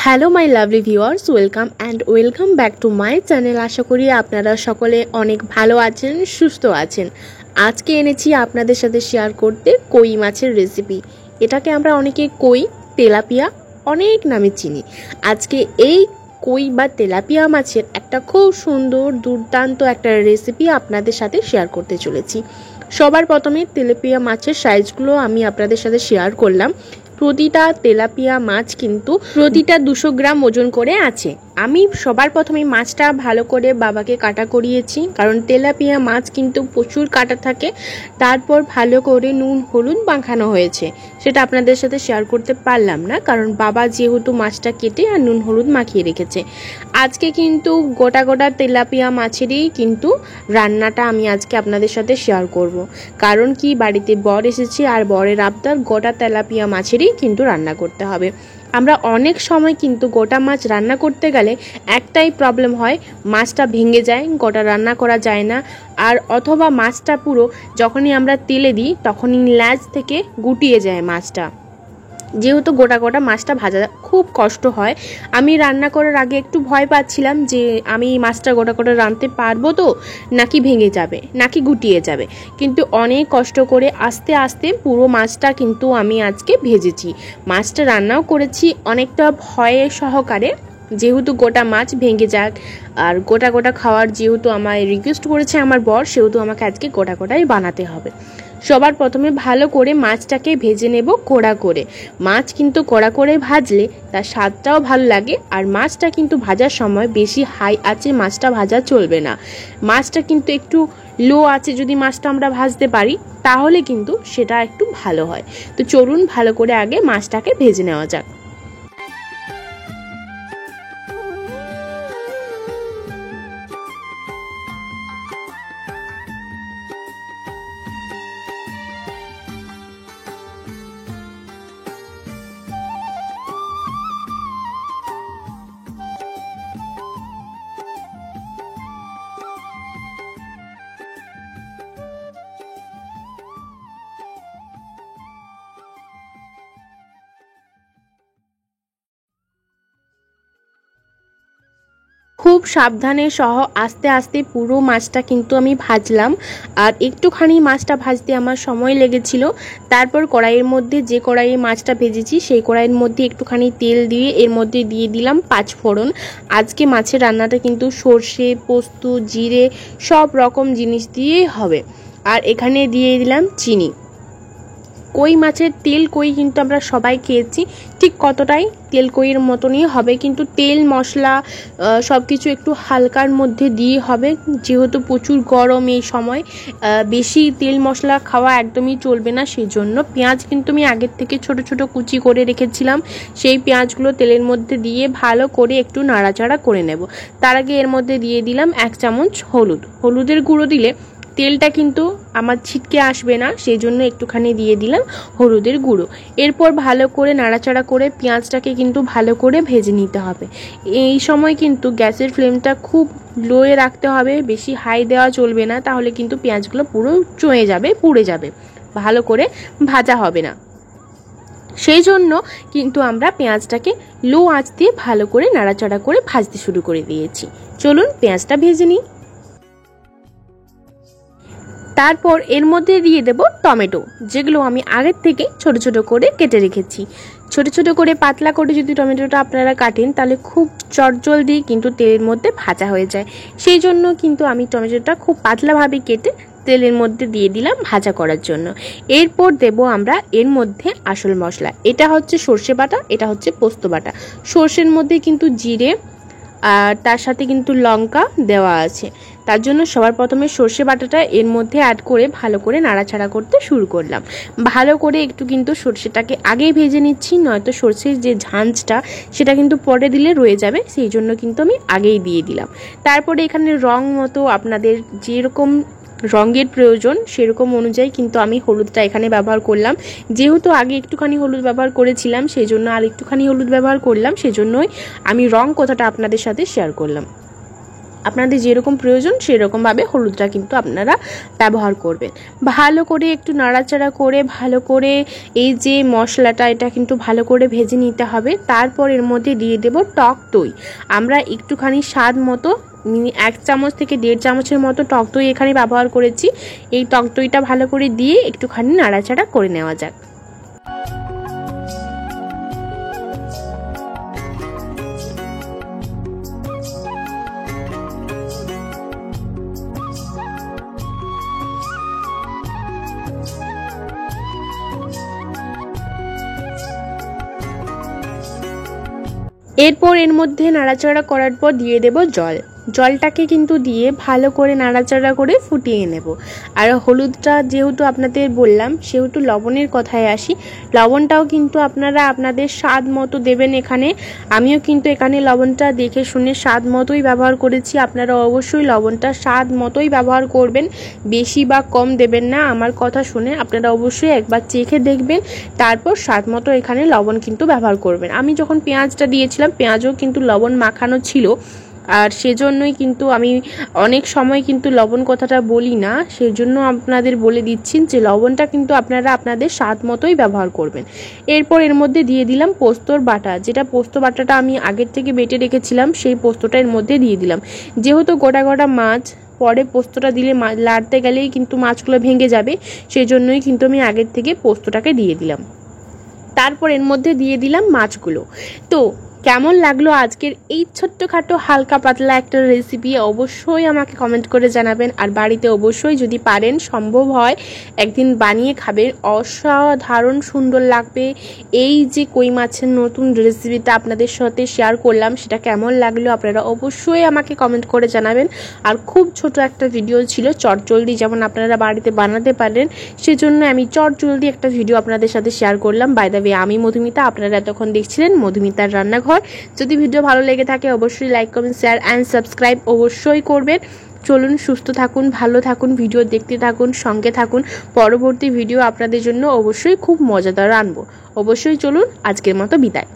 Hello my lovely viewers, welcome back to my channel. আশা করি আপনারা সকলে অনেক ভালো আছেন, সুস্থ আছেন। আজকে এনেছি আপনাদের সাথে শেয়ার করতে কই মাছের রেসিপি। এটাকে আমরা অনেকে কই, তেলাপিয়া অনেক নামে চিনি। আজকে এই কই বা তেলাপিয়া মাছের একটা খুব সুন্দর দুর্দান্ত একটা রেসিপি আপনাদের সাথে শেয়ার করতে চলেছি। সবার প্রথমে তেলাপিয়া মাছের সাইজগুলো আমি আপনাদের সাথে শেয়ার করলাম। প্রতিটা তেলাপিয়া মাছ কিন্তু প্রতিটা 200 গ্রাম ওজন করে আছে। আমি সবার প্রথমে মাছটা ভালো করে বাবাকে কাটা করিয়েছি, কারণ তেলাপিয়া মাছ কিন্তু প্রচুর কাটা থাকে। তারপর ভালো করে নুন হলুদ মাখানো হয়েছে, সেটা আপনাদের সাথে শেয়ার করতে পারলাম না, কারণ বাবা যেহেতু মাছটা কেটে আর নুন হলুদ মাখিয়ে রেখেছে। আজকে কিন্তু গোটা গোটা তেলাপিয়া মাছেরই কিন্তু রান্নাটা আমি আজকে আপনাদের সাথে শেয়ার করব। কারণ কি, বাড়িতে বর এসেছে আর বরের আবদার গোটা তেলাপিয়া মাছেরই কিন্তু রান্না করতে হবে। আমরা অনেক সময় কিন্তু গোটা মাছ রান্না করতে গেলে একটাই প্রবলেম হয়, মাছটা ভেঙে যায়, গোটা রান্না করা যায় না। আর অথবা মাছটা পুরো যখনই আমরা তেলে দিই তখনই ল্যাজ থেকে গুটিয়ে যায় মাছটা। যেহেতু গোটা গোটা মাছটা ভাজা খুব কষ্ট হয়, আমি রান্না করার আগে একটু ভয় পাচ্ছিলাম যে আমি মাছটা গোটা গোটা রাঁধতে পারবো তো, নাকি ভেঙে যাবে, নাকি গুটিয়ে যাবে। কিন্তু অনেক কষ্ট করে আস্তে আস্তে পুরো মাছটা কিন্তু আমি আজকে ভেজেছি। মাছটা রান্নাও করেছি অনেকটা ভয়ে সহকারে, যেহেতু গোটা মাছ ভেঙে যাক আর গোটা গোটা খাওয়ার যেহেতু আমায় রিকোয়েস্ট করেছে আমার বর, সেহেতু আমাকে আজকে গোটা গোটাই বানাতে হবে। সবার প্রথমে ভালো করে মাছটাকে ভেজে নেব কড়া করে। মাছ কিন্তু কড়া করে ভাজলে তার স্বাদটাও ভালো লাগে। আর মাছটা কিন্তু ভাজার সময় বেশি হাই আঁচে মাছটা ভাজা চলবে না। মাছটা কিন্তু একটু লো আঁচে যদি মাছটা আমরা ভাজতে পারি তাহলে কিন্তু সেটা একটু ভালো হয়। তো চলুন ভালো করে আগে মাছটাকে ভেজে নেওয়া যাক। খুব সাবধানে সহ আস্তে আস্তে পুরো মাছটা কিন্তু আমি ভাজলাম। আর একটুখানি মাছটা ভাজতে আমার সময় লেগেছিল। তারপর কড়াইয়ের মধ্যে, যে কড়াইয়ে মাছটা ভেজেছি সেই কড়াইয়ের মধ্যে একটুখানি তেল দিয়ে এর মধ্যে দিয়ে দিলাম 5 ফোড়ন। আজকে মাছের রান্নাটা কিন্তু সর্ষে, পোস্ত, জিরে সব রকম জিনিস দিয়েই হবে। আর এখানে দিয়ে দিলাম চিনি। কই মাছের তেল কই কিন্তু আমরা সবাই খেয়েছি, ঠিক কতটাই তেল কইয়ের মতনই হবে, কিন্তু তেল মশলা সব কিছু একটু হালকার মধ্যে দিয়ে হবে। যেহেতু প্রচুর গরম এই সময়, বেশি তেল মশলা খাওয়া একদমই চলবে না। সেই জন্য পেঁয়াজ কিন্তু আমি আগের থেকে ছোট ছোট কুচি করে রেখেছিলাম। সেই পেঁয়াজগুলো তেলের মধ্যে দিয়ে ভালো করে একটু নাড়াচাড়া করে নেব। তার আগে এর মধ্যে দিয়ে দিলাম 1 চামচ হলুদের গুঁড়ো। দিলে তেলটা কিন্তু আমার ছিটকে আসবে না, সেই জন্য একটুখানি দিয়ে দিলাম হলুদের গুঁড়ো। এরপর ভালো করে নাড়াচাড়া করে পেঁয়াজটাকে কিন্তু ভালো করে ভেজে নিতে হবে। এই সময় কিন্তু গ্যাসের ফ্লেমটা খুব লোয়ে রাখতে হবে, বেশি হাই দেওয়া চলবে না, তাহলে কিন্তু পেঁয়াজগুলো পুরো চয়ে যাবে, পুড়ে যাবে, ভালো করে ভাজা হবে না। সেই জন্য কিন্তু আমরা পেঁয়াজটাকে লো আঁচ দিয়ে ভালো করে নাড়াচাড়া করে ভাজতে শুরু করে দিয়েছি। চলুন পেঁয়াজটা ভেজে নিই। তারপর এর মধ্যে দিয়ে দেব টমেটো, যেগুলো আমি আগের থেকে ছোট ছোট করে কেটে রেখেছি। ছোট ছোট করে পাতলা করে যদি টমেটোটা আপনারা কাটেন তাহলে খুব চটজলদি কিন্তু তেলের মধ্যে ভাজা হয়ে যায়। সেই জন্য কিন্তু আমি টমেটোটা খুব পাতলাভাবে কেটে তেলের মধ্যে দিয়ে দিলাম ভাজা করার জন্য। এরপর দেব আমরা এর মধ্যে আসল মশলা। এটা হচ্ছে সর্ষে বাটা, এটা হচ্ছে পোস্ত বাটা। সর্ষের মধ্যে কিন্তু জিরে আর তার সাথে কিন্তু লঙ্কা দেওয়া আছে। তার জন্য সবার প্রথমে সর্ষে বাটাটা এর মধ্যে অ্যাড করে ভালো করে নাড়াচাড়া করতে শুরু করলাম। ভালো করে একটু কিন্তু সর্ষেটাকে আগেই ভেজে নিচ্ছি, নয়তো সর্ষের যে ঝাঁঝটা সেটা কিন্তু পরে দিলে রয়ে যাবে, সেই জন্য কিন্তু আমি আগেই দিয়ে দিলাম। তারপরে এখানে রং মতো আপনাদের যেরকম রঙের প্রয়োজন সেরকম অনুযায়ী কিন্তু আমি হলুদটা এখানে ব্যবহার করলাম। যেহেতু আগে একটুখানি হলুদ ব্যবহার করেছিলাম সেই জন্য আর একটুখানি হলুদ ব্যবহার করলাম, সেজন্যই আমি রং কথাটা আপনাদের সাথে শেয়ার করলাম। আপনাদের যেরকম প্রয়োজন সেরকমভাবে হলুদটা কিন্তু আপনারা ব্যবহার করবেন। ভালো করে একটু নাড়াচাড়া করে ভালো করে এই যে মশলাটা এটা কিন্তু ভালো করে ভেজে নিতে হবে। তারপর এর মধ্যে দিয়ে দেব টক দই। আমরা একটুখানি স্বাদ মতো 1 চামচ থেকে 1.5 চামচের মতো টক দই এখানে ব্যবহার করেছি। এই টক দইটা ভালো করে দিয়ে একটুখানি নাড়াচাড়া করে নেওয়া যাক। এরপর এর মধ্যে নাড়াচাড়া করার পর দিয়ে দেব জল। জলটাকে কিন্তু দিয়ে ভালো করে নাড়াচাড়া করে ফুটিয়ে নেব। আর হলুদটা যেহেতু আপনাদের বললাম সেহেতু লবণের কথায় আসি, লবণটাও কিন্তু আপনারা আপনাদের স্বাদ মতো দেবেন। এখানে আমিও কিন্তু এখানে লবণটা দেখে শুনে স্বাদ মতোই ব্যবহার করেছি। আপনারা অবশ্যই লবণটা স্বাদ মতোই ব্যবহার করবেন, বেশি বা কম দেবেন না। আমার কথা শুনে আপনারা অবশ্যই একবার চেখে দেখবেন, তারপর স্বাদ মতো এখানে লবণ কিন্তু ব্যবহার করবেন। আমি যখন পেঁয়াজটা দিয়েছিলাম পেঁয়াজও কিন্তু লবণ মাখানো ছিল, আর সেজন্যই কিন্তু আমি অনেক সময় কিন্তু লবণ কথাটা বলি না, সেজন্য আপনাদের বলে দিচ্ছি যে লবণটা কিন্তু আপনারা আপনাদের স্বাদ মতোই ব্যবহার করবেন। এরপর এর মধ্যে দিয়ে দিলাম পোস্তর বাটা, যেটা পোস্ত বাটাটা আমি আগের থেকে বেটে রেখেছিলাম সেই পোস্তটা এর মধ্যে দিয়ে দিলাম। যেহেতু গোটা গোটা মাছ, পরে পোস্তটা দিলে লাড়তে গেলেই কিন্তু মাছগুলো ভেঙে যাবে, সেই জন্যই কিন্তু আমি আগের থেকে পোস্তটাকে দিয়ে দিলাম। তারপর এর মধ্যে দিয়ে দিলাম মাছগুলো। তো কেমন লাগলো আজকের এই ছোট্টখাটো হালকা পাতলা একটা রেসিপি অবশ্যই আমাকে কমেন্ট করে জানাবেন। আর বাড়িতে অবশ্যই যদি পারেন সম্ভব হয় একদিন বানিয়ে খাবেন, অসাধারণ সুন্দর লাগবে। এই যে কই মাছের নতুন রেসিপিটা আপনাদের সাথে শেয়ার করলাম সেটা কেমন লাগলো আপনারা অবশ্যই আমাকে কমেন্ট করে জানাবেন। আর খুব ছোট একটা ভিডিও ছিল, চটজলদি যেমন আপনারা বাড়িতে বানাতে পারেন সেজন্য আমি চটজলদি একটা ভিডিও আপনাদের সাথে শেয়ার করলাম। বাই দ্য ওয়ে আমি মধুমিতা, আপনারা এতক্ষণ দেখছিলেন মধুমিতার রান্নাঘর। যদি ভিডিও ভালো লেগে থাকে অবশ্যই like comment share and subscribe অবশ্যই করবেন। চলুন সুস্থ থাকুন, ভালো থাকুন, ভিডিও দেখতে থাকুন, সঙ্গে থাকুন। পরবর্তী ভিডিও আপনাদের জন্য অবশ্যই খুব মজাদার আনবো। অবশ্যই চলুন আজকের মতো বিদায়।